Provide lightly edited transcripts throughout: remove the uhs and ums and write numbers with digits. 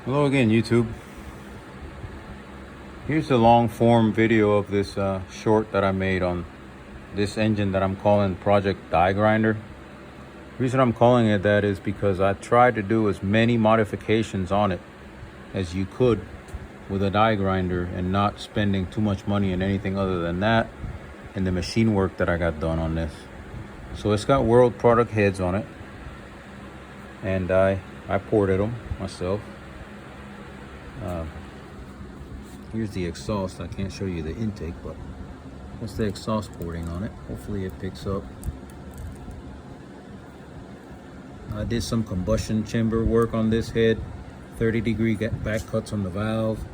Hello again, YouTube. Here's the long form video of this short that I made on this engine that I'm calling Project Die Grinder. The reason I'm calling it that is because I tried to do as many modifications on it as you could with a die grinder and not spending too much money in anything other than that and the machine work that I got done on this. So it's got world product heads on it, and I ported them myself. Here's the exhaust. I can't show you the intake, but that's the exhaust porting on it. Hopefully it picks up. I did some combustion chamber work on this head, 30-degree back cuts on the valve.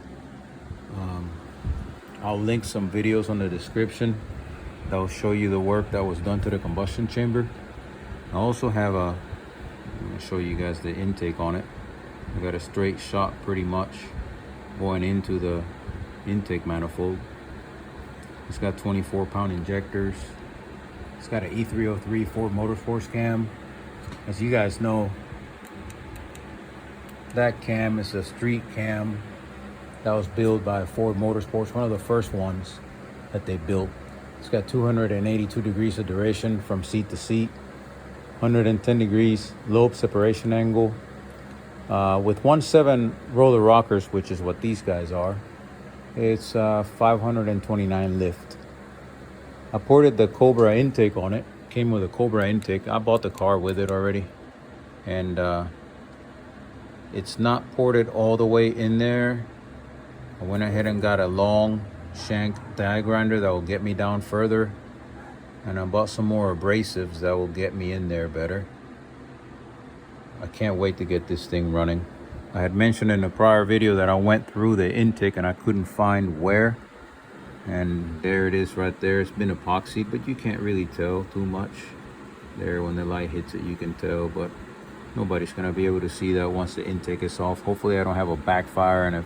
I'll link some videos on the description that will show you the work that was done to the combustion chamber. I also have I'm gonna show you guys the intake on it. I got a straight shot pretty much going into the intake manifold. It's got 24-pound injectors. It's got an E303 Ford Motorsports cam. As you guys know, that cam is a street cam that was built by Ford Motorsports, one of the first ones that they built. It's got 282 degrees of duration from seat to seat, 110 degrees lobe separation angle, with 1.7 roller rockers, which is what these guys are. It's 529 lift. I ported the Cobra intake on it. Came with a Cobra intake. I bought the car with it already, and it's not ported all the way in there. I went ahead and got a long shank die grinder that will get me down further, and I bought some more abrasives that will get me in there better. I can't wait to get this thing running. I had mentioned in a prior video that I went through the intake and I couldn't find where, and there it is right there. It's been epoxied, but you can't really tell too much. There, when the light hits it, you can tell, but nobody's gonna be able to see that once the intake is off. Hopefully I don't have a backfire and it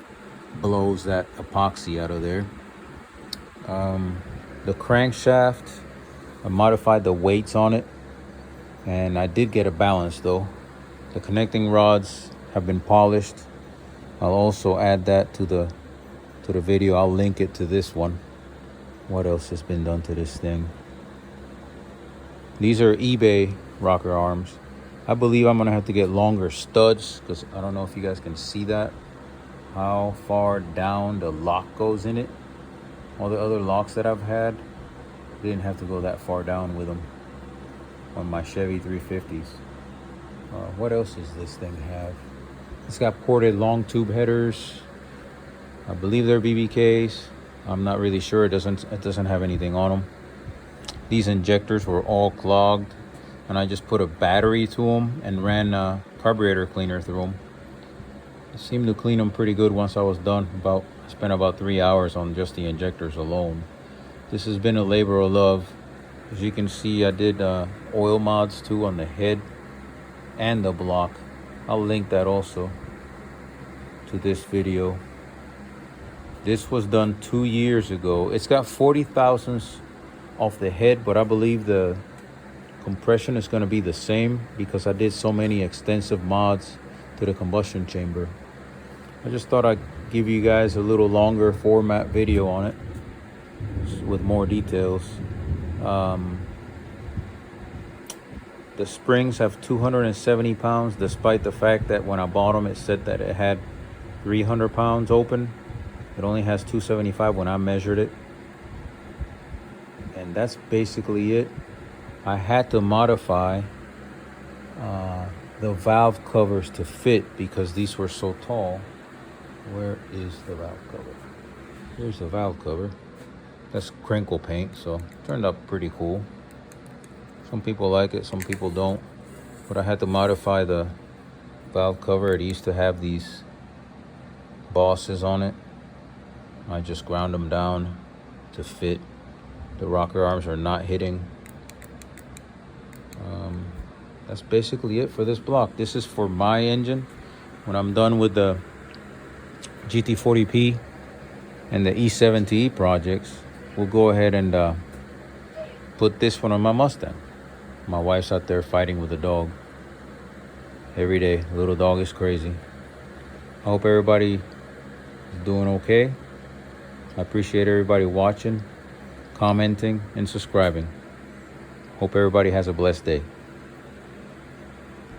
blows that epoxy out of there. The crankshaft, I modified the weights on it, and I did get a balance though. The connecting rods have been polished. I'll also add that to the video. I'll link it to this one. What else has been done to this thing? These are eBay rocker arms. I believe I'm gonna have to get longer studs, because I don't know if you guys can see that, how far down the lock goes in it. All the other locks that I've had didn't have to go that far down with them on my Chevy 350s. What else does this thing have? It's got ported long tube headers. I believe they're BBKs. I'm not really sure. It doesn't have anything on them. These injectors were all clogged, and I just put a battery to them and ran a carburetor cleaner through them. I seemed to clean them pretty good once I was done. I spent about 3 hours on just the injectors alone. This has been a labor of love. As you can see, I did oil mods too on the head and the block. I'll link that also to this video. This was done 2 years ago. It's got 40 thousandths off the head, but I believe the compression is going to be the same because I did so many extensive mods to the combustion chamber. I just thought I'd give you guys a little longer format video on it with more details. The springs have 270 pounds, despite the fact that when I bought them, it said that it had 300 pounds open. It only has 275 when I measured it. And that's basically it. I had to modify the valve covers to fit because these were so tall. Where is the valve cover? Here's the valve cover. That's crinkle paint, so it turned out pretty cool. Some people like it, some people don't. But I had to modify the valve cover. It used to have these bosses on it. I just ground them down to fit. The rocker arms are not hitting. That's basically it for this block. This is for my engine. When I'm done with the GT40P and the E70E projects, we'll go ahead and put this one on my Mustang. My wife's out there fighting with the dog every day. Little dog is crazy. I hope everybody is doing okay. I appreciate everybody watching, commenting, and subscribing. Hope everybody has a blessed day.